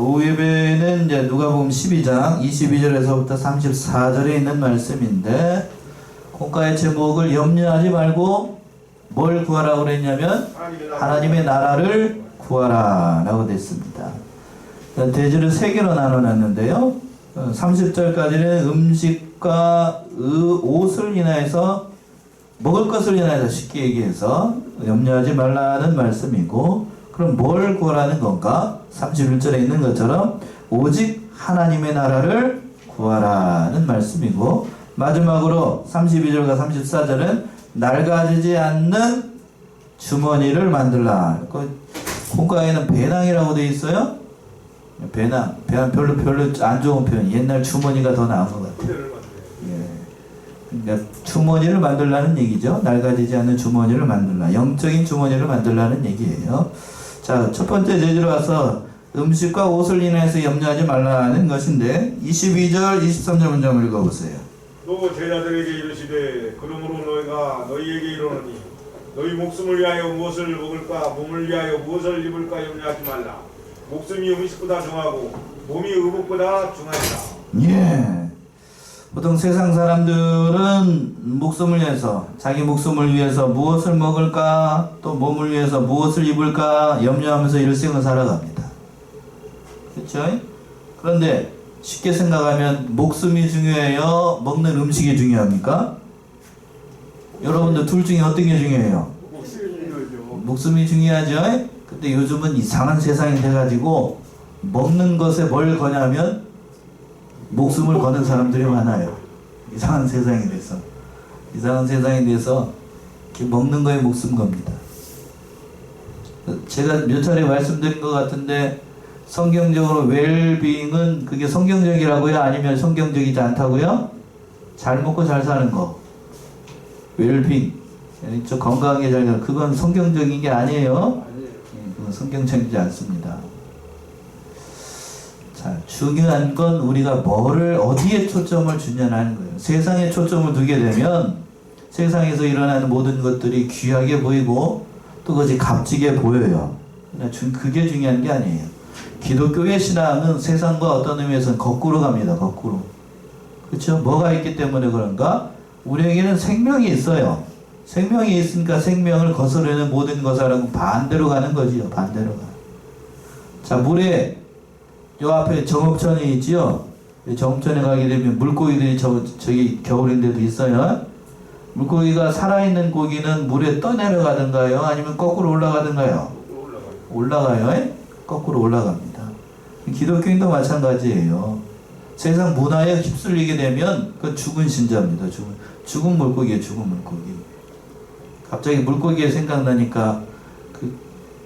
오후 예배는 이제 누가복음 12장 22절에서부터 34절에 있는 말씀인데, 공과의 제목을 염려하지 말고 뭘 구하라고 그랬냐면 하나님의 나라를 구하라 라고 됐습니다. 대지를 세 개로 나눠놨는데요, 30절까지는 음식과 옷을 인하여서, 먹을 것을 인하여서 쉽게 얘기해서 염려하지 말라는 말씀이고, 그럼 뭘 구하라는 건가? 31절에 있는 것처럼 오직 하나님의 나라를 구하라는 말씀이고, 마지막으로 32절과 34절은 낡아지지 않는 주머니를 만들라. 콩가에는 배낭이라고 되어 있어요. 배낭 별로 안 좋은 표현. 옛날 주머니가 더 나은 것 같아요. 그러니까 주머니를 만들라는 얘기죠. 낡아지지 않는 주머니를 만들라. 영적인 주머니를 만들라는 얘기예요. 자, 첫 번째 제지로 와서 음식과 옷을 인해서 염려하지 말라는 것인데, 22절, 23절 문장 읽어보세요. 또 제자들에게 이르시되 그러므로 너희가 너희에게 이르노니 너희 목숨을 위하여 무엇을 먹을까 몸을 위하여 무엇을 입을까 염려하지 말라. 목숨이 음식보다 중하고 몸이 의복보다 중하니라. 예. 보통 세상 사람들은 목숨을 위해서, 자기 목숨을 위해서 무엇을 먹을까, 또 몸을 위해서 무엇을 입을까 염려하면서 일생을 살아갑니다. 그렇죠? 그런데 쉽게 생각하면 목숨이 중요해요? 먹는 음식이 중요합니까? 여러분들 둘 중에 어떤 게 중요해요? 목숨이 중요하죠? 근데 요즘은 이상한 세상이 돼가지고 먹는 것에 뭘 거냐면 목숨을 거는 사람들이 많아요. 이상한 세상이 돼서 먹는 거에 목숨 겁니다. 제가 몇 차례 말씀드린 것 같은데, 성경적으로 웰빙은 그게 성경적이라고요? 아니면 성경적이지 않다고요? 잘 먹고 잘 사는 거. 웰빙. 저 건강하게 잘 사는, 그건 성경적인 게 아니에요. 그건 성경적이지 않습니다. 자, 중요한 건 우리가 어디에 초점을 주냐는 거예요. 세상에 초점을 두게 되면 세상에서 일어나는 모든 것들이 귀하게 보이고 또 그것이 값지게 보여요. 그게 중요한 게 아니에요. 기독교의 신앙은 세상과 어떤 의미에서는 거꾸로 갑니다. 거꾸로. 그렇죠? 뭐가 있기 때문에 그런가? 우리에게는 생명이 있어요. 생명이 있으니까 생명을 거스르는 모든 것하고 반대로 가는 거지요. 반대로 가. 자, 물에 요 앞에 정읍천이 있지요. 정읍천에 가게 되면 물고기들이 저기 겨울인데도 있어요. 물고기가 살아있는 고기는 물에 떠내려가든가요? 아니면 거꾸로 올라가든가요? 올라가요. 거꾸로 올라갑니다. 기독교인도 마찬가지예요. 세상 문화에 휩쓸리게 되면 그 죽은 신자입니다. 죽은 물고기예요. 죽은 물고기. 갑자기 물고기가 생각나니까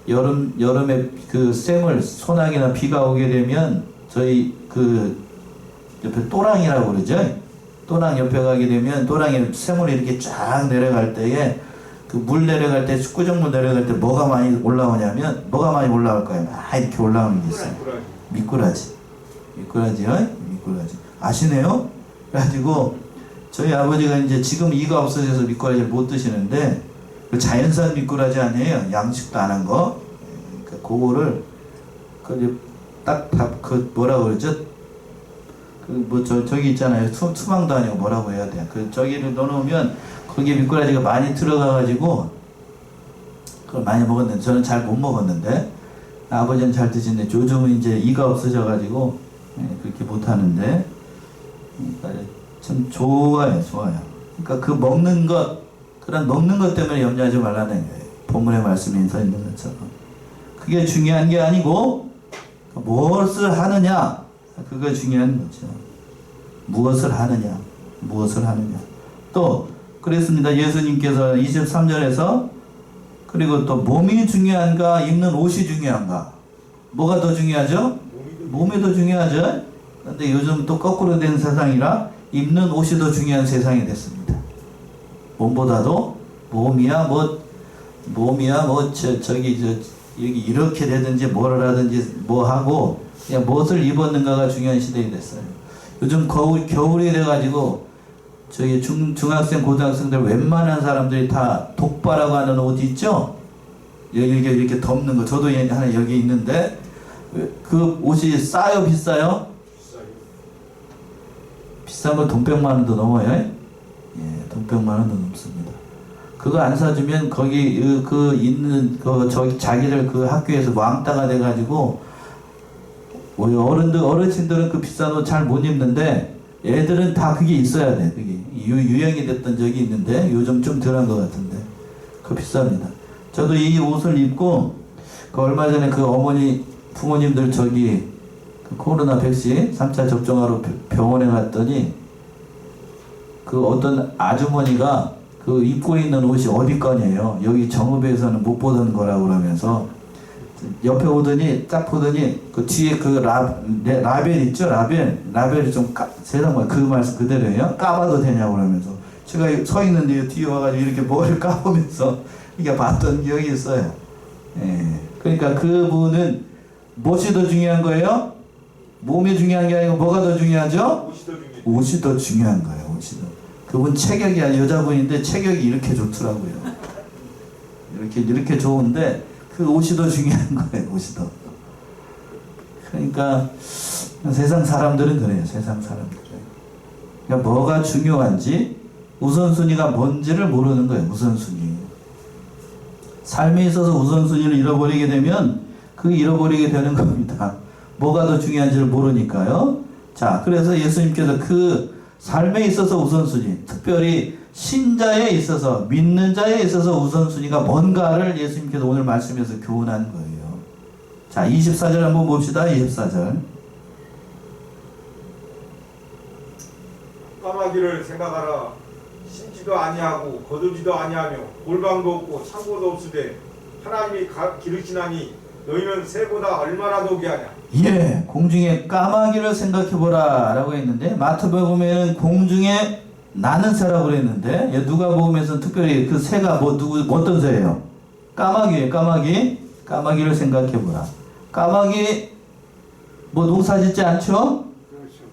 여름에 소나기나 비가 오게 되면 저희 옆에 또랑이라고 그러죠. 또랑 옆에 가게 되면 또랑에 샘물이 이렇게 쫙 내려갈 때에 물 내려갈 때, 축구정물 내려갈 때 뭐가 많이 올라오냐면, 뭐가 많이 올라올까요? 막 이렇게 올라오는 게 있어요. 미꾸라지요? 미꾸라지. 아시네요? 그래가지고 저희 아버지가 이제 지금 이가 없어져서 미꾸라지를 못 드시는데, 그 자연산 미꾸라지 아니에요. 양식도 안 한 거. 그거를 뭐라고 그러죠? 저기 있잖아요. 투망도 아니고 뭐라고 해야 돼요. 저기를 넣어놓으면 거기에 미꾸라지가 많이 들어가가지고 그걸 많이 먹었는데, 저는 잘 못 먹었는데, 아버지는 잘 드시는데 요즘은 이제 이가 없어져가지고 그렇게 못 하는데, 그러니까 참 좋아요. 그러니까 그런 먹는 것 때문에 염려하지 말라는 거예요. 본문의 말씀에 서 있는 것처럼. 그게 중요한 게 아니고 무엇을 하느냐, 그거 중요한 거죠. 무엇을 하느냐. 또 그랬습니다. 예수님께서 23절에서 그리고 또 몸이 중요한가 입는 옷이 중요한가, 뭐가 더 중요하죠? 몸이 더 중요하죠. 그런데 요즘 또 거꾸로 된 세상이라 입는 옷이 더 중요한 세상이 됐습니다. 몸보다도 여기 이렇게 되든지 뭐를 하든지 뭐 하고 그냥 무엇을 입었는가가 중요한 시대가 됐어요. 요즘 겨울이 돼가지고 저희 중학생 고등학생들 웬만한 사람들이 다 독바라고 하는 옷 있죠? 여기 이렇게 덮는 거. 저도 하나 여기 있는데 그 옷이 싸요, 비싸요? 비싸요. 비싼 거 돈 100만 원도 넘어요. 예, 돈 100만 원도 넘습니다. 그거 안 사주면 거기 그 있는 그 저기 자기들 그 학교에서 왕따가 돼가지고 어르신들은 그 비싼 옷 잘 못 입는데 애들은 다 그게 있어야 돼. 그게 유행이 됐던 적이 있는데 요즘 좀 덜한 것 같은데 그거 비쌉니다. 저도 이 옷을 입고 그 얼마 전에 그 어머니 부모님들 저기 그 코로나 백신 3차 접종하러 병원에 갔더니 그 어떤 아주머니가 그 입고 있는 옷이 어디 거냐요. 여기 정읍에서는 못 보던 거라고 그러면서 옆에 오더니 딱 보더니 그 뒤에 그 라벨 있죠. 라벨이 좀 세상 그 말씀 그대로예요. 까봐도 되냐고 그러면서 제가 서 있는데 뒤에 와가지고 이렇게 머리를 까보면서 이게 봤던 기억이 있어요. 예. 그러니까 그분은 무엇이 더 중요한 거예요? 몸이 중요한 게 아니고 뭐가 더 중요하죠? 옷이 더 중요해요. 옷이 더 중요한 거예요. 옷이 더. 그분 체격이 여자분인데 체격이 이렇게 좋더라고요. 이렇게 좋은데 그 옷이 더 중요한 거예요. 옷이 더. 그러니까 세상 사람들은 그래요. 세상 사람들은. 그러니까 뭐가 중요한지 우선순위가 뭔지를 모르는 거예요. 우선순위. 삶에 있어서 우선순위를 잃어버리게 되면 그 잃어버리게 되는 겁니다. 뭐가 더 중요한지를 모르니까요. 자, 그래서 예수님께서 그 삶에 있어서 우선순위, 특별히 신자에 있어서, 믿는 자에 있어서 우선순위가 뭔가를 예수님께서 오늘 말씀에서 교훈하는 거예요. 자, 24절 한번 봅시다. 24절. 까마귀를 생각하라. 심지도 아니하고 거두지도 아니하며 골방도 없고 창고도 없으되 하나님이 기르시나니 너희는 새보다 얼마나 더 귀하냐. 예, 공중에 까마귀를 생각해보라 라고 했는데 마태복음에는 공중에 나는 새라고 그랬는데 누가복음에서는 특별히 그 새가 어떤 새예요? 까마귀예요. 까마귀를 생각해보라. 까마귀 뭐 농사 짓지 않죠? 그렇죠.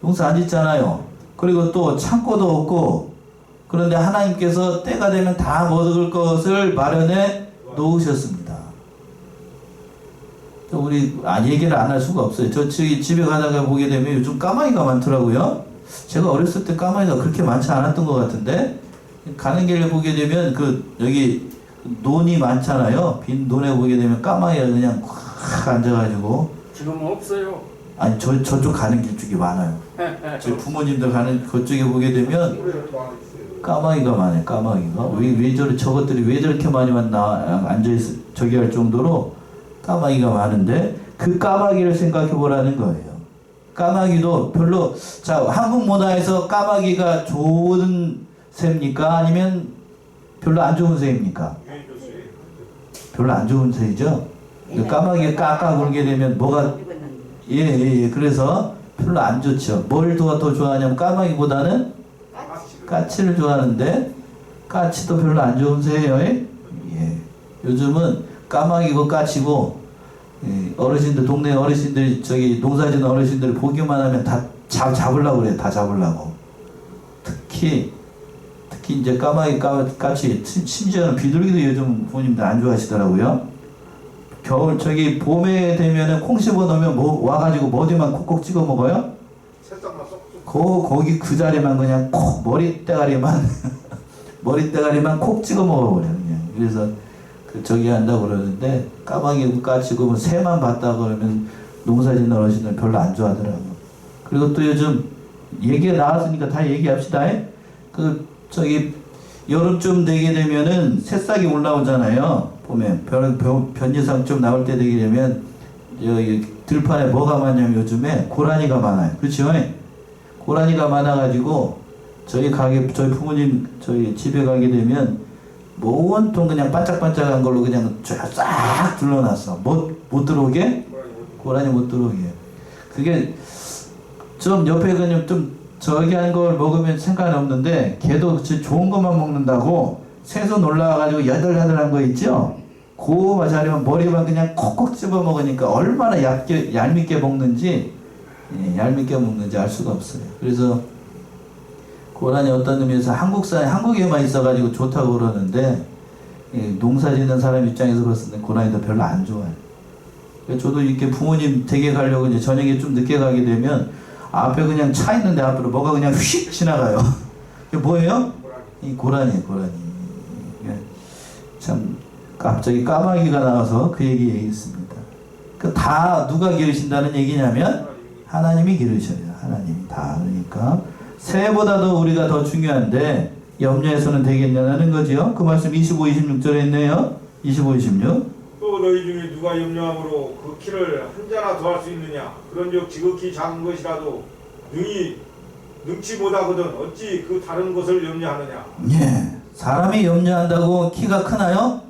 농사 안 짓잖아요. 그리고 또 창고도 없고 그런데 하나님께서 때가 되면 다 먹을 것을 마련해 놓으셨습니다. 우리 얘기를 안 할 수가 없어요. 저 집에 가다가 보게 되면 요즘 까마귀가 많더라고요. 제가 어렸을 때 까마귀가 그렇게 많지 않았던 것 같은데 가는 길에 보게 되면 여기 논이 많잖아요. 빈 논에 보게 되면 까마귀가 그냥 확 앉아가지고. 지금은 없어요. 아니 저쪽 가는 길 쪽이 많아요. 저희 부모님들 가는 그쪽에 보게 되면 까마귀가 많아요. 까마귀가 저것들이 왜 저렇게 많이 앉아있어 저기 할 정도로 까마귀가 많은데 그 까마귀를 생각해 보라는 거예요. 까마귀도 별로 자 한국 문화에서 까마귀가 좋은 새입니까? 아니면 별로 안 좋은 새입니까? 별로 안 좋은 새이죠. 까마귀가 까까 굴게 되면 뭐가 예. 그래서 별로 안 좋죠. 뭘 더 좋아하냐면 까마귀보다는 까치를 좋아하는데 까치도 별로 안 좋은 새예요. 예. 요즘은 까마귀고 까치고 어르신들 동네 어르신들이 저기 농사짓는 어르신들 보기만 하면 다 잡으려고 그래요. 다 잡으려고. 특히 이제 까마귀 까치 심지어는 비둘기도 요즘 부모님들 안 좋아하시더라고요. 겨울 저기 봄에 되면은 콩 씹어 놓으면 와가지고 머리만 콕콕 찍어 먹어요. 거기 그 자리만 그냥 콕 머리대가리만 콕 찍어 먹어버려요. 그냥. 그래서 저기 한다고 그러는데 까마귀 까치고 뭐 새만 봤다 그러면 농사짓는 어르신들 별로 안 좋아하더라고. 그리고 또 요즘 얘기가 나왔으니까 다 얘기합시다. 저기 여름쯤 되게 되면은 새싹이 올라오잖아요. 봄에 변이상 좀 나올 때 되게 되면 여기 들판에 뭐가 많냐면 요즘에 고라니가 많아요. 그렇죠? 고라니가 많아가지고 저희 부모님 저희 집에 가게 되면 뭐 온통 그냥 반짝반짝한 걸로 그냥 쫙 둘러놨어. 못 들어오게? 고라니 못 들어오게. 그게 좀 옆에 그냥 좀 저기 한 걸 먹으면 상관이 없는데 걔도 좋은 것만 먹는다고 새손 올라와가지고 야들야들한 거 있죠? 그 자리만 머리만 그냥 콕콕 씹어 먹으니까 얼마나 얄밉게 먹는지 알 수가 없어요. 그래서 고라니 어떤 의미에서 한국에만 있어가지고 좋다고 그러는데 농사 짓는 사람 입장에서 봤을 때 고라니도 별로 안 좋아요. 저도 이렇게 부모님 댁에 가려고 이제 저녁에 좀 늦게 가게 되면 앞에 그냥 차 있는데 앞으로 뭐가 그냥 휙 지나가요. 이게 뭐예요? 이 고라니예요, 고라니. 예. 참 갑자기 까마귀가 나와서 그 얘기했습니다. 그 다 누가 기르신다는 얘기냐면 하나님이 기르셔요. 하나님이 다. 그러니까 새보다도 우리가 더 중요한데 염려해서는 되겠냐는 거지요. 그 말씀 25, 26절에 있네요. 25, 26. 또 너희 중에 누가 염려함으로 그 키를 한 자나 더할 수 있느냐? 그런즉 지극히 작은 것이라도 능치 못하거든 어찌 그 다른 것을 염려하느냐? 예. 사람이 염려한다고 키가 크나요?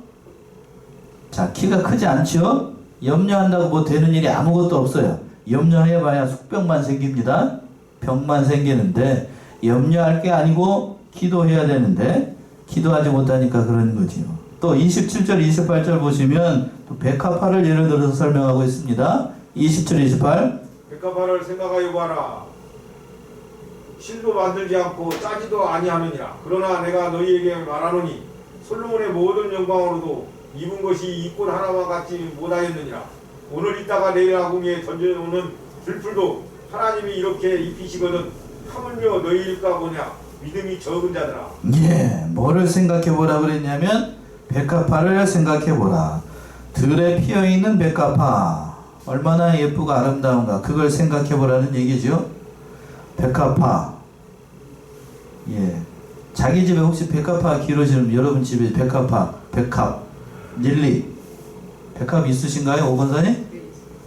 자, 키가 크지 않죠? 염려한다고 뭐 되는 일이 아무것도 없어요. 염려해봐야 숙병만 생깁니다. 병만 생기는데 염려할 게 아니고 기도해야 되는데 기도하지 못하니까 그러는 거지요. 또 27절, 28절 보시면 또 백합화를 예를 들어서 설명하고 있습니다. 27, 28. 백합화를 생각하여 봐라. 실도 만들지 않고 짜지도 아니하느니라. 그러나 내가 너희에게 말하노니 솔로몬의 모든 영광으로도 입은 것이 입꽃 하나만 같지 못하였느니라. 오늘 있다가 내일 아궁이에 던져놓는 들풀도 하나님이 이렇게 입히시거든 하물며 너희일까 보냐. 믿음이 적은 자들아. 예, 뭐를 생각해보라 그랬냐면 백합화를 생각해보라. 들에 피어있는 백합화 얼마나 예쁘고 아름다운가 그걸 생각해보라는 얘기죠. 백합화. 예, 자기 집에 혹시 백합화 기르시는 여러분 집에 백합화, 백합, 릴리 백합 있으신가요? 오 권사님?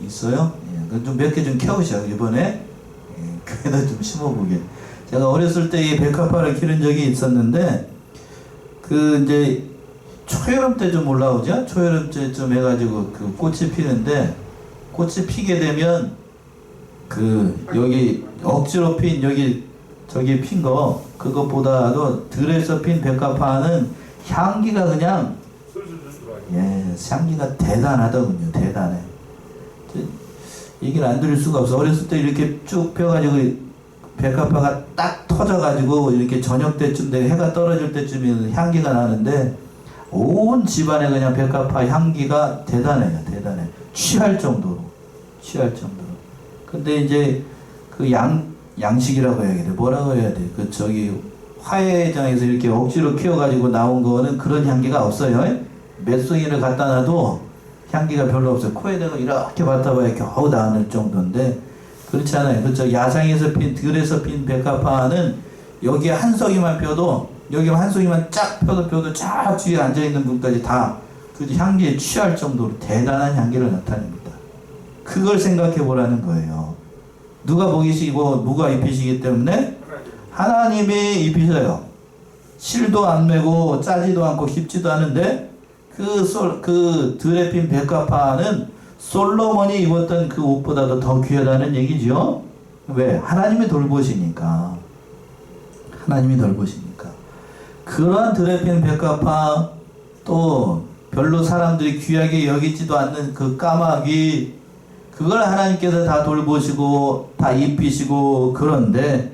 있어요? 예, 좀 몇 개 좀 키우셔 이번에. 예, 그에다 좀 심어보게. 제가 어렸을 때 이 백합화를 기른 적이 있었는데 그 이제 초여름 때 좀 올라오죠. 초여름 때쯤 해가지고 그 꽃이 피는데 꽃이 피게 되면 그 여기 억지로 핀 여기 저기 핀 거 그것보다도 들에서 핀 백합화는 향기가 그냥 예 향기가 대단하더군요. 대단해. 얘기를 안 드릴 수가 없어. 어렸을 때 이렇게 쭉 펴가지고 백합화가 딱 터져가지고 이렇게 저녁 때쯤 되고 해가 떨어질 때쯤에 향기가 나는데 온 집안에 그냥 백합화 향기가 대단해요. 대단해. 취할 정도로. 근데 이제 그 양식이라고 해야 돼. 뭐라고 해야 돼. 그 저기 화훼장에서 이렇게 억지로 키워가지고 나온 거는 그런 향기가 없어요. 몇 송이를 갖다 놔도 향기가 별로 없어요. 코에다가 이렇게 맡아봐야 겨우 나는 정도인데 그렇지 않아요. 그렇죠. 야상에서 핀, 들에서 핀 백합화는 여기에 한 송이만 펴도 여기 한 송이만 쫙 펴도 쫙 뒤에 앉아있는 분까지 다 그 향기에 취할 정도로 대단한 향기를 나타냅니다. 그걸 생각해 보라는 거예요. 누가 먹이시고 누가 입히시기 때문에 하나님이 입히셔요. 실도 안 매고 짜지도 않고 깊지도 않은데 그 들에 핀 백합화는 솔로몬이 입었던 그 옷보다도 더 귀하다는 얘기죠. 왜? 하나님이 돌보시니까. 그러한 들에 핀 백합화 또 별로 사람들이 귀하게 여기지도 않는 그 까마귀 그걸 하나님께서 다 돌보시고 다 입히시고 그런데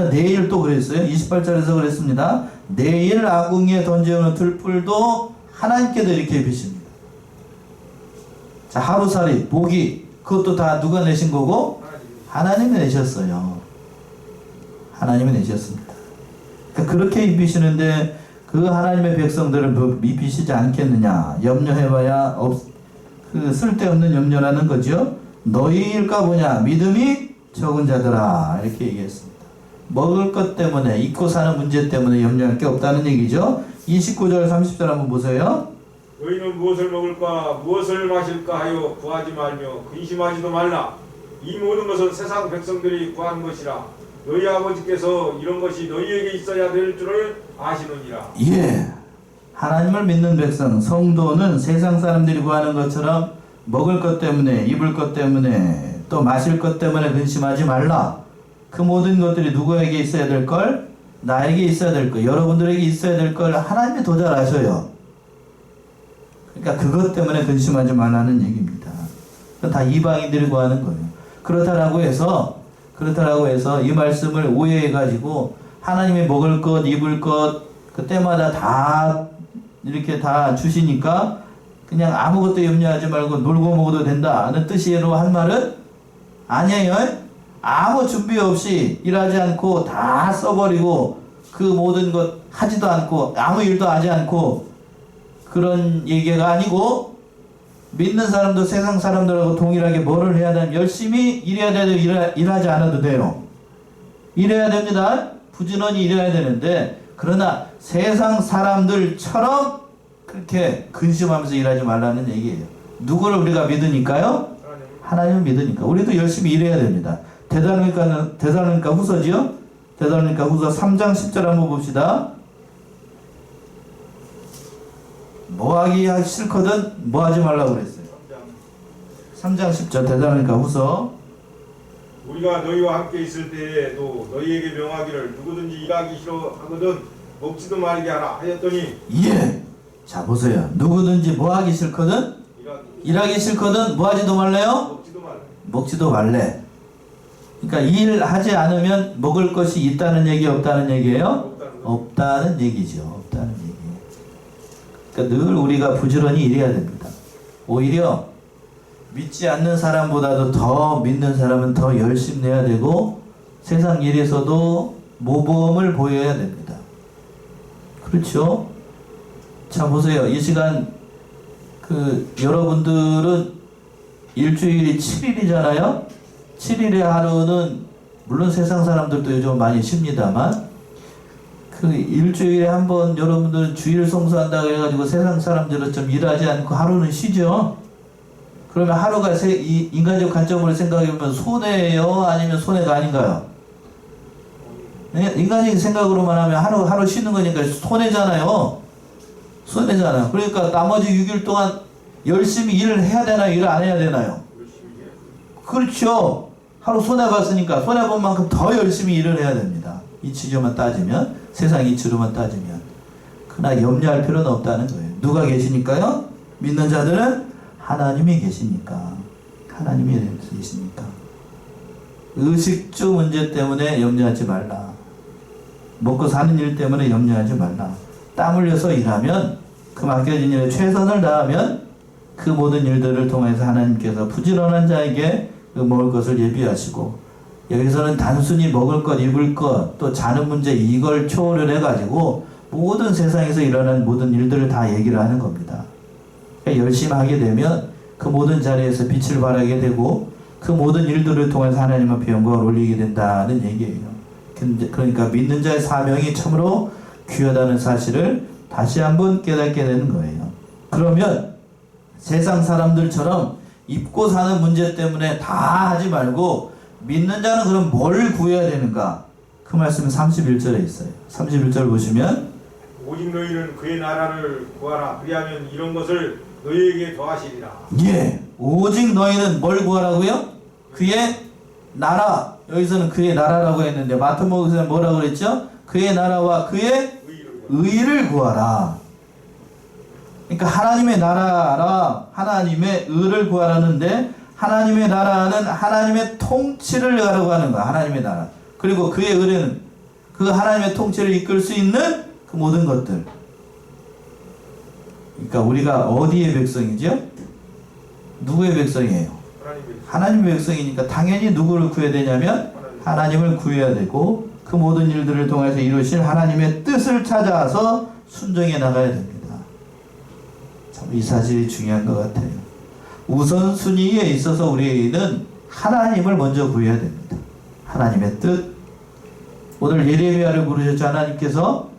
내일 또 그랬어요. 28절에서 그랬습니다. 내일 아궁이에 던져오는 들풀도 하나님께서 이렇게 입히십니다. 자, 하루살이, 모기 그것도 다 누가 내신 거고? 하나님이 내셨어요. 하나님이 내셨습니다. 그러니까 그렇게 입히시는데 그 하나님의 백성들을 입히시지 않겠느냐. 염려해봐야 그 쓸데없는 염려라는 거죠. 너희일까 보냐. 믿음이 적은 자들아. 이렇게 얘기했습니다. 먹을 것 때문에 입고 사는 문제 때문에 염려할 게 없다는 얘기죠. 29절 30절 한번 보세요. 너희는 무엇을 먹을까 무엇을 마실까 하여 구하지 말며 근심하지도 말라. 이 모든 것은 세상 백성들이 구한 것이라. 너희 아버지께서 이런 것이 너희에게 있어야 될 줄을 아시느니라. 예, 하나님을 믿는 백성 성도는 세상 사람들이 구하는 것처럼 먹을 것 때문에 입을 것 때문에 또 마실 것 때문에 근심하지 말라. 그 모든 것들이 누구에게 있어야 될 걸? 나에게 있어야 될 걸, 여러분들에게 있어야 될 걸 하나님이 더 잘 아셔요. 그러니까 그것 때문에 근심하지 말라는 얘기입니다. 다 이방인들이 구하는 거예요. 그렇다라고 해서 이 말씀을 오해해가지고 하나님이 먹을 것, 입을 것 그때마다 다 이렇게 다 주시니까 그냥 아무것도 염려하지 말고 놀고 먹어도 된다는 뜻으로 한 말은 아니에요. 아무 준비 없이 일하지 않고 다 써버리고 그 모든 것 하지도 않고 아무 일도 하지 않고 그런 얘기가 아니고, 믿는 사람도 세상 사람들하고 동일하게 뭐를 해야 되냐면 열심히 일해야 돼도 일하지 않아도 돼요. 일해야 됩니다. 부지런히 일해야 되는데, 그러나 세상 사람들처럼 그렇게 근심하면서 일하지 말라는 얘기예요. 누구를 우리가 믿으니까요? 하나님을 믿으니까. 우리도 열심히 일해야 됩니다. 데살로니가 후서지요? 데살로니가 후서 3장 10절 한번 봅시다. 뭐하기 싫거든 뭐하지 말라고 그랬어요. 3장 10절 데살로니가 후서. 우리가 너희와 함께 있을 때에도 너희에게 명하기를 누구든지 일하기 싫어하거든 먹지도 말게 하라 하였더니. 예. 자 보세요. 누구든지 뭐하기 싫거든 일하기 싫거든 뭐하지도 말래요? 먹지도 말래. 그러니까 일하지 않으면 먹을 것이 있다는 얘기 없다는 얘기예요? 없다는 얘기죠. 없다는 얘기. 그러니까 늘 우리가 부지런히 일해야 됩니다. 오히려 믿지 않는 사람보다도 더 믿는 사람은 더 열심히 해야 되고 세상 일에서도 모범을 보여야 됩니다. 그렇죠? 자 보세요. 이 시간 여러분들은 일주일이 7일이잖아요. 7일의 하루는 물론 세상 사람들도 요즘 많이 쉽니다만 그 일주일에 한 번 여러분들은 주일 성수한다고 해가지고 세상 사람들은 좀 일하지 않고 하루는 쉬죠. 그러면 하루가 인간적 관점으로 생각해보면 손해예요? 아니면 손해가 아닌가요? 네? 인간적인 생각으로만 하면 하루 쉬는 거니까 손해잖아요. 손해잖아요. 그러니까 나머지 6일 동안 열심히 일을 해야 되나요? 일을 안 해야 되나요? 그렇죠. 하루 손해봤으니까 손해본 만큼 더 열심히 일을 해야 됩니다. 이치로만 따지면, 세상 이치로만 따지면. 그러나 염려할 필요는 없다는 거예요. 누가 계시니까요? 믿는 자들은 하나님이 계시니까. 하나님이 계시니까. 의식주 문제 때문에 염려하지 말라. 먹고 사는 일 때문에 염려하지 말라. 땀 흘려서 일하면, 그 맡겨진 일에 최선을 다하면 그 모든 일들을 통해서 하나님께서 부지런한 자에게 그 먹을 것을 예비하시고, 여기서는 단순히 먹을 것, 입을 것, 또 자는 문제 이걸 초월을 해가지고 모든 세상에서 일어난 모든 일들을 다 얘기를 하는 겁니다. 그러니까 열심히 하게 되면 그 모든 자리에서 빛을 발하게 되고 그 모든 일들을 통해서 하나님 앞에 영광을 올리게 된다는 얘기예요. 그러니까 믿는 자의 사명이 참으로 귀하다는 사실을 다시 한번 깨닫게 되는 거예요. 그러면 세상 사람들처럼 입고 사는 문제 때문에 다 하지 말고 믿는 자는 그럼 뭘 구해야 되는가? 그 말씀은 31절에 있어요. 31절 보시면 오직 너희는 그의 나라를 구하라. 그리하면 이런 것을 너희에게 더하시리라. 예, 오직 너희는 뭘 구하라고요? 그의 나라. 여기서는 그의 나라라고 했는데 마태복음에서는 뭐라고 그랬죠? 그의 나라와 그의 의를 구하라. 그러니까 하나님의 나라라 하나님의 의를 구하라는데, 하나님의 나라는 하나님의 통치를 가려고 하는 거야. 하나님의 나라. 그리고 그의 의는 그 하나님의 통치를 이끌 수 있는 그 모든 것들. 그러니까 우리가 어디의 백성이죠? 누구의 백성이에요? 하나님의 백성이니까 당연히 누구를 구해야 되냐면 하나님을 구해야 되고, 그 모든 일들을 통해서 이루실 하나님의 뜻을 찾아서 순종해 나가야 됩니다. 참 이 사실이 중요한 것 같아요. 우선순위에 있어서 우리는 하나님을 먼저 구해야 됩니다. 하나님의 뜻. 오늘 예레미야를 부르셨죠. 하나님께서.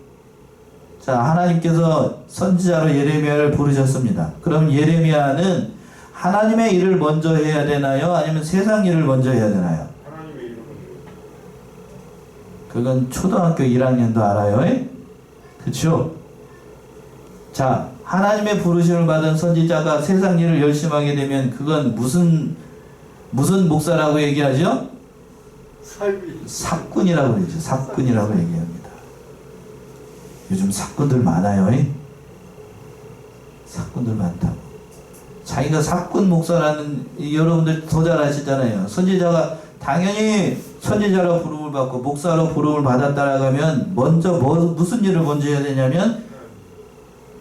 자, 하나님께서 선지자로 예레미야를 부르셨습니다. 그럼 예레미야는 하나님의 일을 먼저 해야 되나요? 아니면 세상 일을 먼저 해야 되나요? 하나님의 일을 그건 초등학교 1학년도 알아요. 그렇죠? 자, 하나님의 부르심을 받은 선지자가 세상 일을 열심히 하게 되면 그건 무슨 목사라고 얘기하죠? 사꾼이라고 그러죠. 사꾼이라고 얘기합니다. 요즘 사꾼들 많아요. 사꾼들 많다고. 자기가 사꾼 목사라는, 여러분들 더 잘 아시잖아요. 선지자가 당연히 선지자로 부름을 받고 목사로 부름을 받았다라고 하면 먼저 무슨 일을 먼저 해야 되냐면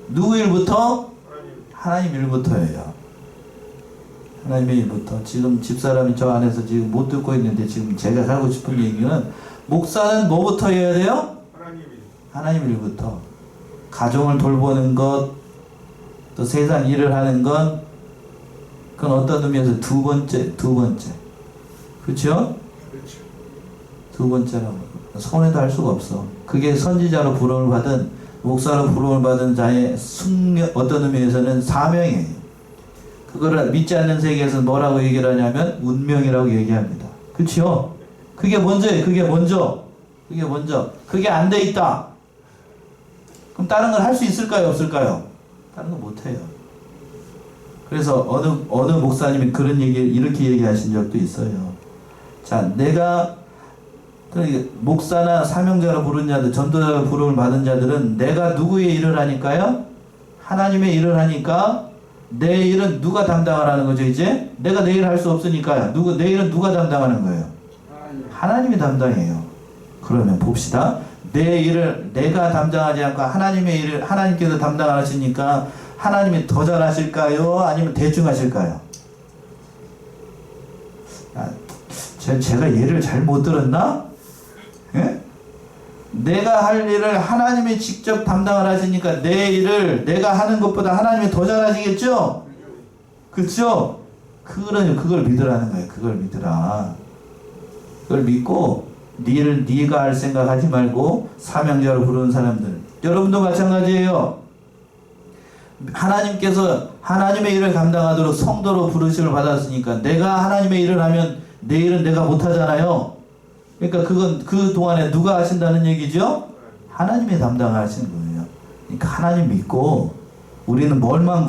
누구 일부터? 하나님 일부터예요. 하나님의 일부터. 지금 집사람이 저 안에서 지금 못 듣고 있는데 지금 제가 하고 싶은 얘기는 목사는 뭐부터 해야 돼요? 하나님 일부터. 가정을 돌보는 것, 또 세상 일을 하는 건 그건 어떤 의미에서 두 번째. 그렇죠? 두 번째라고. 손해도 할 수가 없어. 그게 선지자로 부름을 받은, 목사로 부름을 받은 자의 숙명, 어떤 의미에서는 사명이에요. 그거를 믿지 않는 세계에서 뭐라고 얘기를 하냐면 운명이라고 얘기합니다. 그렇죠? 그게 먼저예요. 그게 먼저. 그게 안 돼 있다. 그럼 다른 걸 할 수 있을까요? 없을까요? 다른 거 못해요. 그래서 어느 목사님이 그런 이렇게 얘기하신 적도 있어요. 자, 내가 목사나 사명자로 부른 자들, 전도자로 부름을 받은 자들은 내가 누구의 일을 하니까요? 하나님의 일을 하니까 내 일은 누가 담당하라는 거죠, 이제? 내가 내 일을 할 수 없으니까요. 내 일은 누가 담당하는 거예요? 하나님이 담당해요. 그러면 봅시다. 내 일을 내가 담당하지 않고 하나님의 일을 하나님께서 담당하시니까 하나님이 더 잘하실까요? 아니면 대충 하실까요? 제가 예를 잘못 들었나? 예? 내가 할 일을 하나님이 직접 담당을 하시니까 내 일을 내가 하는 것보다 하나님이 더 잘하시겠죠? 그렇죠? 그걸 믿으라는 거예요. 그걸 믿으라. 그걸 믿고 네가 할 생각하지 말고 사명자로 부르는 사람들. 여러분도 마찬가지예요. 하나님께서 하나님의 일을 감당하도록 성도로 부르심을 받았으니까 내가 하나님의 일을 하면 내 일은 내가 못하잖아요. 그러니까 그건 그 동안에 누가 하신다는 얘기죠? 하나님이 담당하시는 거예요. 그러니까 하나님 믿고 우리는 뭐만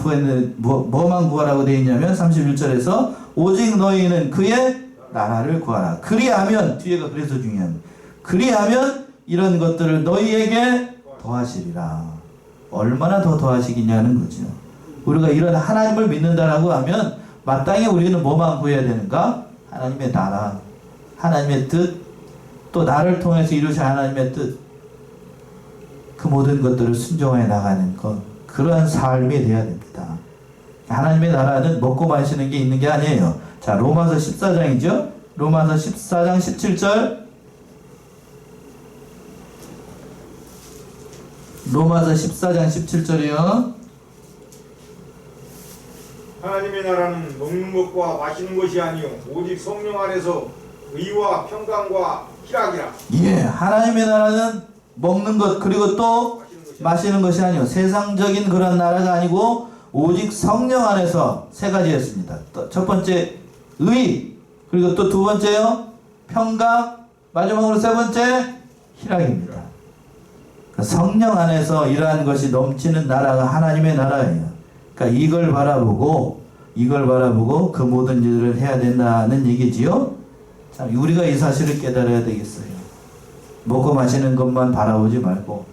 구하라고 되어 있냐면 31절에서 오직 너희는 그의 나라를 구하라. 그리하면 뒤에가 그래서 중요합니다. 그리하면 이런 것들을 너희에게 더하시리라. 얼마나 더 더하시겠냐는 거죠. 우리가 이런 하나님을 믿는다라고 하면 마땅히 우리는 뭐만 구해야 되는가? 하나님의 나라, 하나님의 뜻, 또 나를 통해서 이루신 하나님의 뜻, 그 모든 것들을 순종해 나가는 것, 그러한 삶이 되어야 됩니다. 하나님의 나라는 먹고 마시는 게 있는 게 아니에요. 자, 로마서 14장이죠. 로마서 14장 17절. 로마서 14장 17절이요. 하나님의 나라는 먹는 것과 마시는 것이 아니요 오직 성령 안에서 의와 평강과 희락이라. 예, 하나님의 나라는 먹는 것 그리고 또 마시는 것이 아니요 세상적인 그런 나라가 아니고 오직 성령 안에서 세 가지였습니다. 또 첫 번째 의, 그리고 또 두 번째요 평강, 마지막으로 세 번째 희락입니다. 성령 안에서 이러한 것이 넘치는 나라가 하나님의 나라예요. 그러니까 이걸 바라보고 그 모든 일을 해야 된다는 얘기지요. 자, 우리가 이 사실을 깨달아야 되겠어요. 먹고 마시는 것만 바라보지 말고,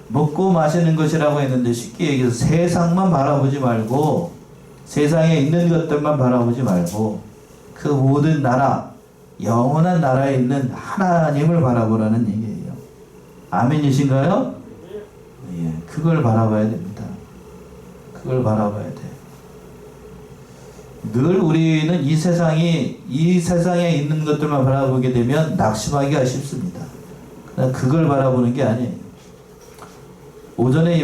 먹고 마시는 것이라고 했는데 쉽게 얘기해서 세상만 바라보지 말고, 세상에 있는 것들만 바라보지 말고, 그 모든 나라, 영원한 나라에 있는 하나님을 바라보라는 얘기예요. 아멘이신가요? 예, 그걸 바라봐야 됩니다. 그걸 바라봐야 돼. 늘 우리는 이 세상에 있는 것들만 바라보게 되면 낙심하기가 쉽습니다. 그걸 바라보는 게 아니에요. 오전에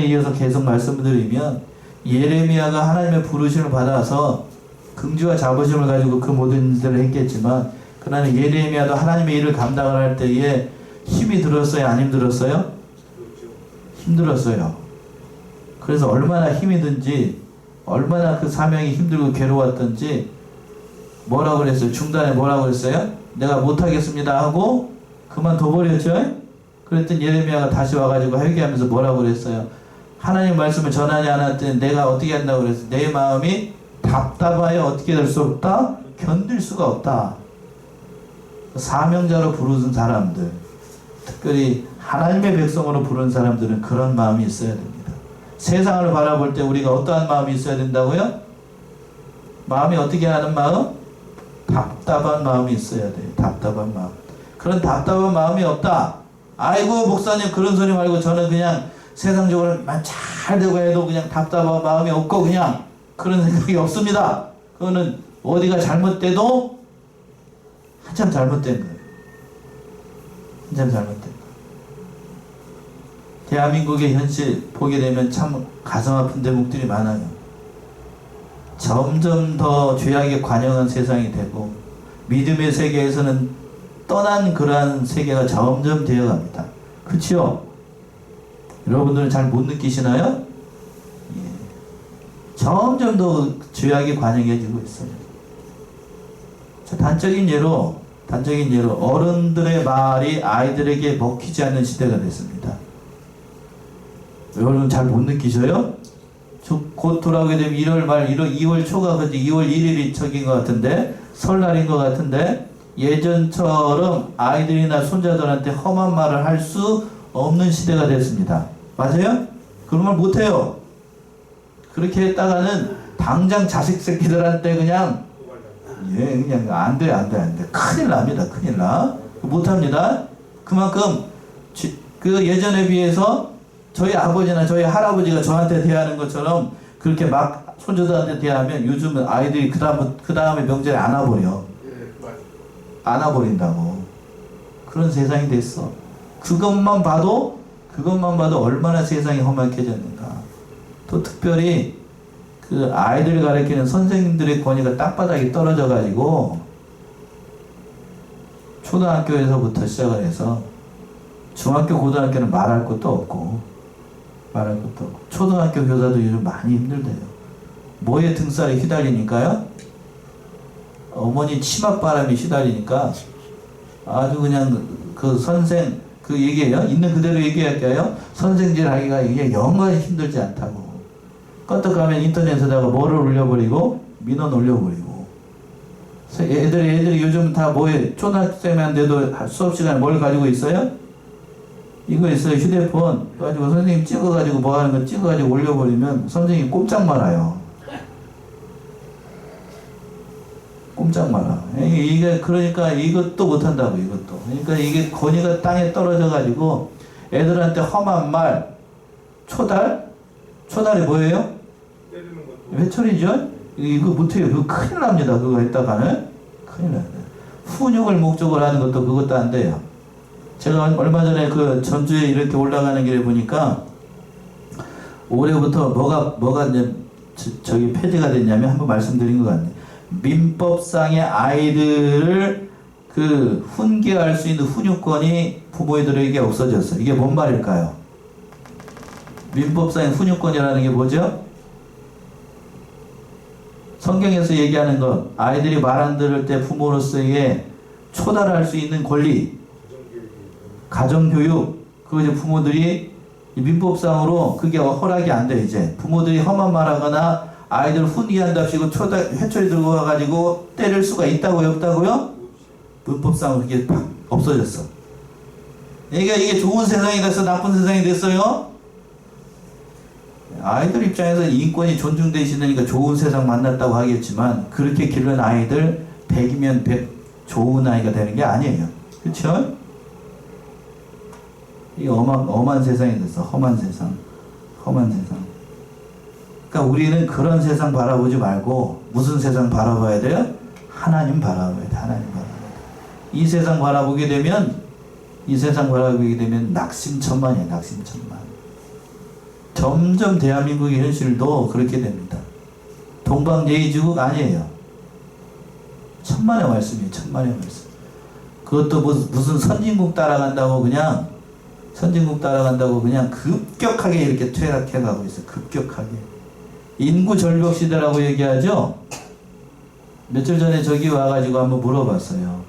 이어서 계속 말씀드리면 예레미야가 하나님의 부르심을 받아서 긍지와 자부심을 가지고 그 모든 일들을 했겠지만 그러나 예레미야도 하나님의 일을 감당을 할 때에 힘이 들었어요? 안 힘들었어요? 힘들었어요. 그래서 얼마나 힘이 든지 얼마나 그 사명이 힘들고 괴로웠던지 뭐라고 그랬어요? 중단에 뭐라고 그랬어요? 내가 못하겠습니다 하고 그만둬버렸죠? 그랬더니 예레미야가 다시 와가지고 회개하면서 뭐라고 그랬어요? 하나님 말씀을 전하지 않았더니 내가 어떻게 한다고 그랬어요? 내 마음이 답답하여 어떻게 될 수 없다? 견딜 수가 없다. 사명자로 부르는 사람들, 특별히 하나님의 백성으로 부르는 사람들은 그런 마음이 있어야 됩니다. 세상을 바라볼 때 우리가 어떠한 마음이 있어야 된다고요? 마음이 어떻게 하는 마음? 답답한 마음이 있어야 돼요. 답답한 마음. 그런 답답한 마음이 없다. 아이고 목사님 그런 소리 말고 저는 그냥 세상적으로만 잘 되고 해도 그냥 답답한 마음이 없고 그냥 그런 생각이 없습니다. 그거는 어디가 잘못돼도 한참 잘못된 거예요. 한참 잘못된 거예요. 대한민국의 현실 보게 되면 참 가슴 아픈 대목들이 많아요. 점점 더 죄악에 관영한 세상이 되고 믿음의 세계에서는 떠난 그러한 세계가 점점 되어갑니다. 그렇죠? 여러분들은 잘 못 느끼시나요? 예. 점점 더 죄악이 관영해지고 있어요. 자, 단적인 예로 어른들의 말이 아이들에게 먹히지 않는 시대가 됐습니다. 여러분 잘 못 느끼셔요? 곧 돌아오게 되면 2월 초가 그지 2월 1일이 척인 것 같은데 설날인 것 같은데 예전처럼 아이들이나 손자들한테 험한 말을 할 수 없는 시대가 됐습니다. 맞아요? 그런 말 못해요. 그렇게 했다가는 당장 자식 새끼들한테 그냥 안 돼. 큰일 납니다. 큰일 나. 못합니다. 그만큼 그 예전에 비해서 저희 아버지나 저희 할아버지가 저한테 대하는 것처럼 그렇게 막 손주들한테 대하면 요즘은 아이들이 그 다음에 명절에 안 와버려. 안 와버린다고. 그런 세상이 됐어. 그것만 봐도 얼마나 세상이 험악해졌는가. 또 특별히 그 아이들 가르치는 선생님들의 권위가 땅바닥에 떨어져가지고 초등학교에서부터 시작을 해서 중학교, 고등학교는 말할 것도 없고 초등학교 교사도 요즘 많이 힘들대요. 뭐에 등살에 휘달리니까요? 어머니 치맛바람이 휘달리니까 아주 그냥 그 선생 그 얘기예요. 있는 그대로 얘기할게요. 선생질 하기가 이게 영원히 힘들지 않다고. 껐다 가면 인터넷에다가 뭐를 올려버리고 민원 올려버리고. 애들이 요즘 다 뭐에 초등학생인데도 수업 시간에 뭘 가지고 있어요? 이거 있어요. 휴대폰 가지고 선생님 찍어가지고 뭐 하는 거 찍어가지고 올려버리면 선생님 꼼짝 말아요. 꼼짝 말아. 이게 그러니까 이것도 못한다고 이것도. 그러니까 이게 권위가 땅에 떨어져가지고 애들한테 험한 말, 초달이 뭐예요? 회초리죠? 이거 못해요. 그거 큰일 납니다. 그거 했다가는 큰일 납니다. 훈육을 목적으로 하는 것도 그것도 안 돼요. 제가 얼마 전에 그 전주에 이렇게 올라가는 길에 보니까 올해부터 뭐가 이제 저기 폐지가 됐냐면 한번 말씀드린 것 같네요. 민법상의 아이들을 그 훈계할 수 있는 훈육권이 부모들에게 없어졌어요. 이게 뭔 말일까요? 민법상의 훈육권이라는 게 뭐죠? 성경에서 얘기하는 것, 아이들이 말 안 들을 때 부모로서의 초달할 수 있는 권리, 가정교육, 그거 이제 부모들이 민법상으로 그게 허락이 안 돼. 이제 부모들이 험한 말하거나 아이들 훈계한답시고 회초리 들고 와가지고 때릴 수가 있다고요, 없다고요? 문법상으로 그게 팍 없어졌어. 그러니까 이게 좋은 세상이 됐어, 나쁜 세상이 됐어요? 아이들 입장에서 인권이 존중되시니까 좋은 세상 만났다고 하겠지만 그렇게 기른 아이들 100이면 100 좋은 아이가 되는 게 아니에요. 그렇죠? 이 엄한 세상이 됐어. 험한 세상. 그러니까 우리는 그런 세상 바라보지 말고 무슨 세상 바라봐야 돼요? 하나님 바라봐야 돼. 하나님 바라봐야 돼. 이 세상 바라보게 되면 낙심천만이에요. 낙심천만. 점점 대한민국의 현실도 그렇게 됩니다. 동방예의지국 아니에요. 천만의 말씀이에요. 천만의 말씀. 그것도 무슨 선진국 따라간다고 그냥 급격하게 이렇게 퇴락해 가고 있어요. 급격하게. 인구 절벽 시대라고 얘기하죠. 며칠 전에 저기 와가지고 한번 물어봤어요.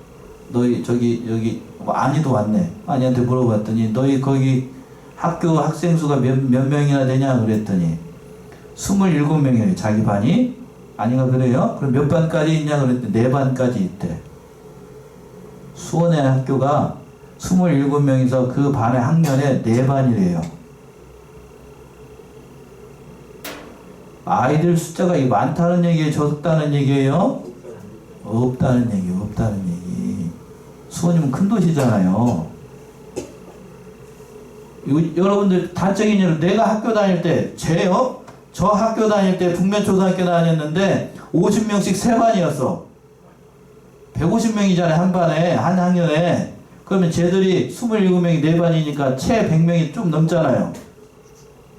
너희 저기 여기 아니도 왔네. 아니한테 물어봤더니 너희 거기 학교 학생 수가 몇 명이나 되냐 그랬더니 27명이에요. 자기 반이. 아닌가 그래요? 그럼 몇 반까지 있냐 그랬더니 4반까지 있대. 수원의 학교가 27명이서 그 반의 학년에 4반이래요. 아이들 숫자가 많다는 얘기예요? 적다는 얘기예요? 없다는 얘기. 수원이면 큰 도시잖아요. 여러분들 단적인 예로 내가 학교 다닐 때 저 학교 다닐 때 북면초등학교 다녔는데 50명씩 세 반이었어. 150명이잖아요. 한 반에 한 학년에. 그러면 쟤들이 27명이 네 반이니까 채 100명이 좀 넘잖아요.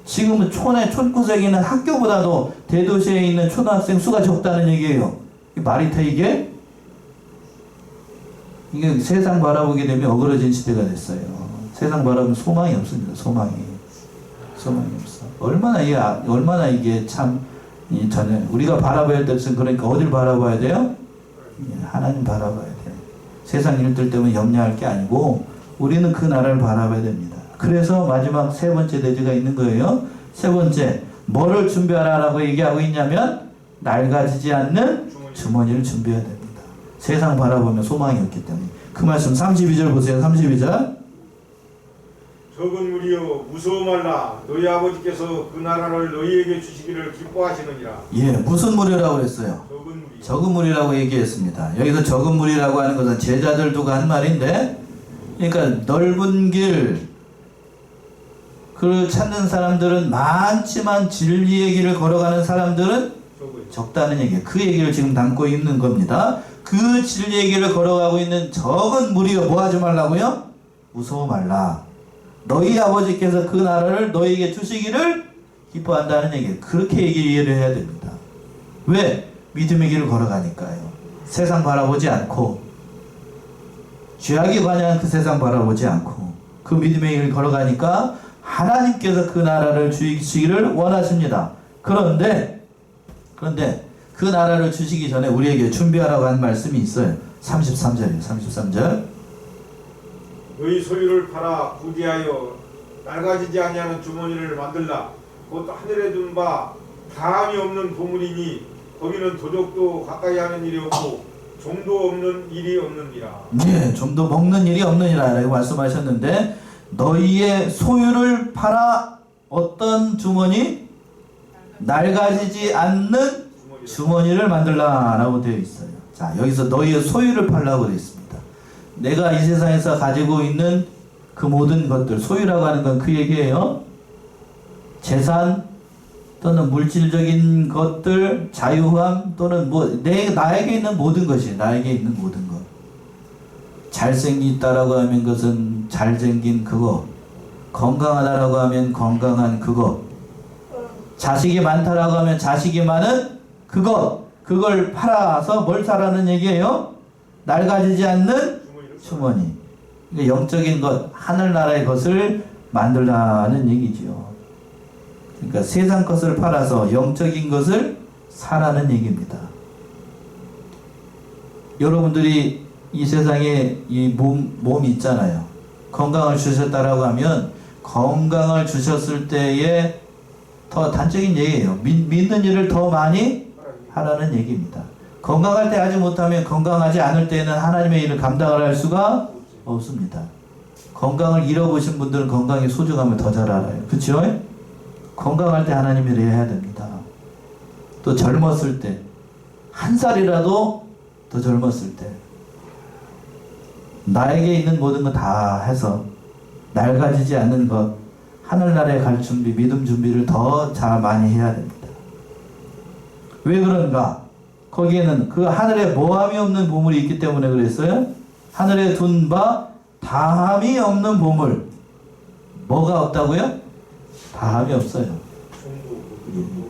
지금은 촌구석에 있는 학교보다도 대도시에 있는 초등학생 수가 적다는 얘기예요. 이게 말이 돼 이게? 이게 세상 바라보게 되면 어그러진 시대가 됐어요. 세상 바라보면 소망이 없습니다. 소망이 없어. 얼마나 이게 참 전에 우리가 바라봐야 할 것은 그러니까 어딜 바라봐야 돼요? 하나님 바라봐야 돼요. 세상 일들 때문에 염려할 게 아니고 우리는 그 나라를 바라봐야 됩니다. 그래서 마지막 세 번째 대지가 있는 거예요. 세 번째, 뭐를 준비하라고 얘기하고 있냐면 낡아지지 않는 주머니를 준비해야 됩니다. 세상 바라보면 소망이 없기 때문에. 그 말씀 32절 보세요. 32절. 적은 무리여 무서워 말라. 너희 아버지께서 그 나라를 너희에게 주시기를 기뻐하시느니라. 예, 무슨 무리라고 그랬어요? 적은 무리. 적은 무리라고 얘기했습니다. 여기서 적은 무리라고 하는 것은 제자들 두고 한 말인데, 그러니까 넓은 길, 그 찾는 사람들은 많지만 진리의 길을 걸어가는 사람들은 적다는 얘기예요. 그 얘기를 지금 담고 있는 겁니다. 그 진리의 길을 걸어가고 있는 적은 무리여 뭐 하지 말라고요? 무서워 말라. 너희 아버지께서 그 나라를 너희에게 주시기를 기뻐한다는 얘기예요. 그렇게 이해를 해야 됩니다. 왜? 믿음의 길을 걸어가니까요. 세상 바라보지 않고 죄악에 관한 그 세상 바라보지 않고 그 믿음의 길을 걸어가니까 하나님께서 그 나라를 주시기를 원하십니다. 그런데 그 나라를 주시기 전에 우리에게 준비하라고 한 말씀이 있어요. 33절이에요. 33절. 너희 소유를 팔아 부귀하여 낡아지지 아니하는 주머니를 만들라. 그것도 하늘에 둔 바 다함이 없는 보물이니 거기는 도적도 가까이 하는 일이 없고 좀도 없는 일이 없느니라. 네, 좀도 먹는 일이 없느니라 라고 말씀하셨는데, 너희의 소유를 팔아 어떤 주머니? 낡아지지 않는 주머니를 만들라 라고 되어 있어요. 자, 여기서 너희의 소유를 팔라고 되어 있습니다. 내가 이 세상에서 가지고 있는 그 모든 것들, 소유라고 하는 건 그 얘기예요. 재산 또는 물질적인 것들, 자유함 또는 나에게 있는 모든 것이 나에게 있는 모든 것. 잘생겼다라고 하면 그것은 잘생긴 그거, 건강하다라고 하면 건강한 그거, 자식이 많다라고 하면 자식이 많은 그걸 팔아서 뭘 사라는 얘기예요? 낡아지지 않는 주머니. 그러니까 영적인 것, 하늘나라의 것을 만들라는 얘기지요. 그러니까 세상 것을 팔아서 영적인 것을 사라는 얘기입니다. 여러분들이 이 세상에 이 몸이 있잖아요. 건강을 주셨다라고 하면 건강을 주셨을 때에 더 단적인 얘기예요. 믿는 일을 더 많이 하라는 얘기입니다. 건강할 때 하지 못하면 건강하지 않을 때는 하나님의 일을 감당을 할 수가 없습니다. 건강을 잃어보신 분들은 건강의 소중함을 더 잘 알아요. 그렇죠? 건강할 때 하나님의 일을 해야 됩니다. 또 젊었을 때, 한 살이라도 더 젊었을 때 나에게 있는 모든 거 다 해서 낡아지지 않는 것, 하늘나라에 갈 준비, 믿음 준비를 더 잘 많이 해야 됩니다. 왜 그런가? 거기에는 그 하늘에 모함이 없는 보물이 있기 때문에 그랬어요. 하늘에 둔 바 다함이 없는 보물. 뭐가 없다고요? 다함이 없어요.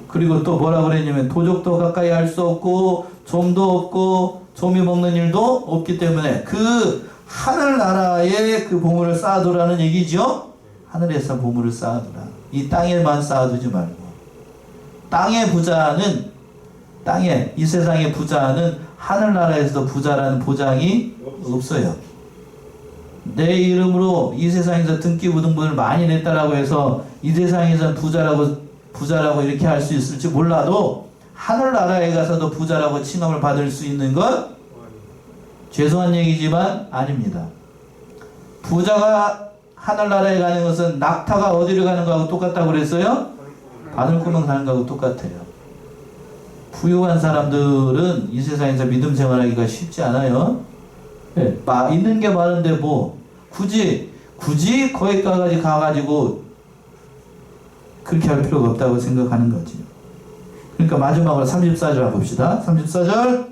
그리고 또 뭐라 그랬냐면 도적도 가까이 할 수 없고 좀도 없고 좀이 먹는 일도 없기 때문에 그 하늘나라에 그 보물을 쌓아두라는 얘기죠. 하늘에서 보물을 쌓아두라. 이 땅에만 쌓아두지 말고. 이 세상의 부자는 하늘나라에서도 부자라는 보장이 없어요. 내 이름으로 이 세상에서 등기부등본을 많이 냈다라고 해서 이 세상에서 부자라고 이렇게 할 수 있을지 몰라도 하늘나라에 가서도 부자라고 칭함을 받을 수 있는 건 죄송한 얘기지만 아닙니다. 부자가 하늘나라에 가는 것은 낙타가 어디를 가는 거하고 똑같다고 그랬어요? 바늘구멍 사는 거하고 똑같아요. 부유한 사람들은 이 세상에서 믿음 생활하기가 쉽지 않아요. 있는 게 많은데 굳이 굳이 거기까지 가가지고 그렇게 할 필요가 없다고 생각하는 거지. 그러니까 마지막으로 34절 봅시다. 34절.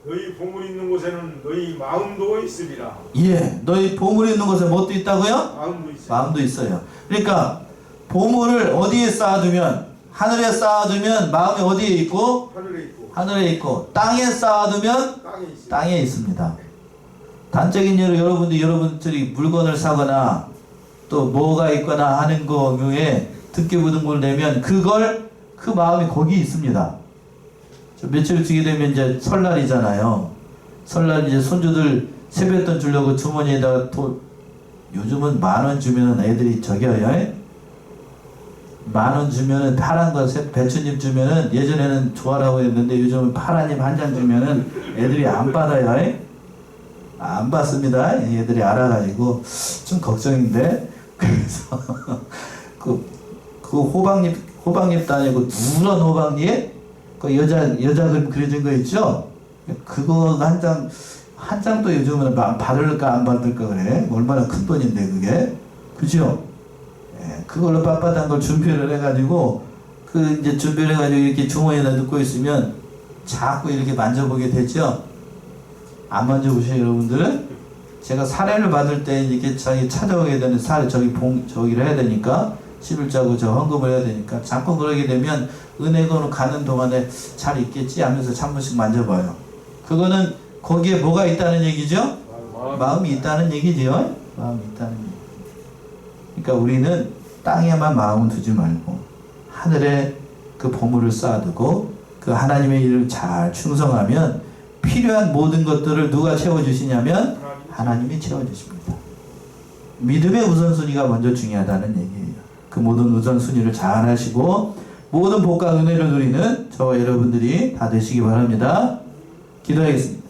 너희 보물 있는 곳에는 너희 마음도 있으리라. 예, 너희 보물이 있는 곳에 뭣도 있다고요? 마음도 있으리라. 마음도 있어요. 그러니까 보물을 어디에 쌓아두면, 하늘에 쌓아두면 마음이 어디에 있고? 하늘에 있고 하늘에 있고, 땅에 쌓아두면 땅에 있으리라. 땅에 있습니다. 단적인 예로 여러분들이 물건을 사거나 또 뭐가 있거나 하는 경우에 등기부등본을 내면 그 마음이 거기 있습니다. 저 며칠 뒤에 되면 이제 설날이잖아요. 설날 이제 손주들 세뱃돈 주려고 주머니에다가 요즘은 10,000원 주면은 애들이 저기요. 10,000원 주면은 파란 거 배추잎 주면은 예전에는 좋아라고 했는데 요즘은 파란 잎 한 장 주면은 애들이 안 받아요. 안 받습니다. 애들이 알아가지고 좀 걱정인데 그래서 그 호박잎도 아니고 누런 호박잎 그 여자 그림 그려진 거 있죠? 그거 한 장도 요즘은 받을까 안 받을까 그래. 얼마나 큰 돈인데 그게. 그죠? 예, 그걸로 빳빳한 걸 준비를 해가지고 이제 준비를 해가지고 이렇게 주머니에다 넣고 있으면 자꾸 이렇게 만져보게 되죠? 안 만져보세요 여러분들은? 제가 사례를 받을 때 이렇게 자기 찾아오게 되는 저기를 해야 되니까 11자고 저 헌금을 해야 되니까 자꾸 그러게 되면 은행으로 가는 동안에 잘 있겠지 하면서 한 번씩 만져봐요. 그거는 거기에 뭐가 있다는 얘기죠? 마음이 있다는 얘기죠. 마음이 있다는 얘기. 그러니까 우리는 땅에만 마음을 두지 말고 하늘에 그 보물을 쌓아두고 그 하나님의 일을 잘 충성하면 필요한 모든 것들을 누가 채워주시냐면 하나님이 채워주십니다. 믿음의 우선순위가 먼저 중요하다는 얘기예요. 그 모든 우선순위를 잘 하시고 모든 복과 은혜를 누리는 저와 여러분들이 다 되시기 바랍니다. 기도하겠습니다.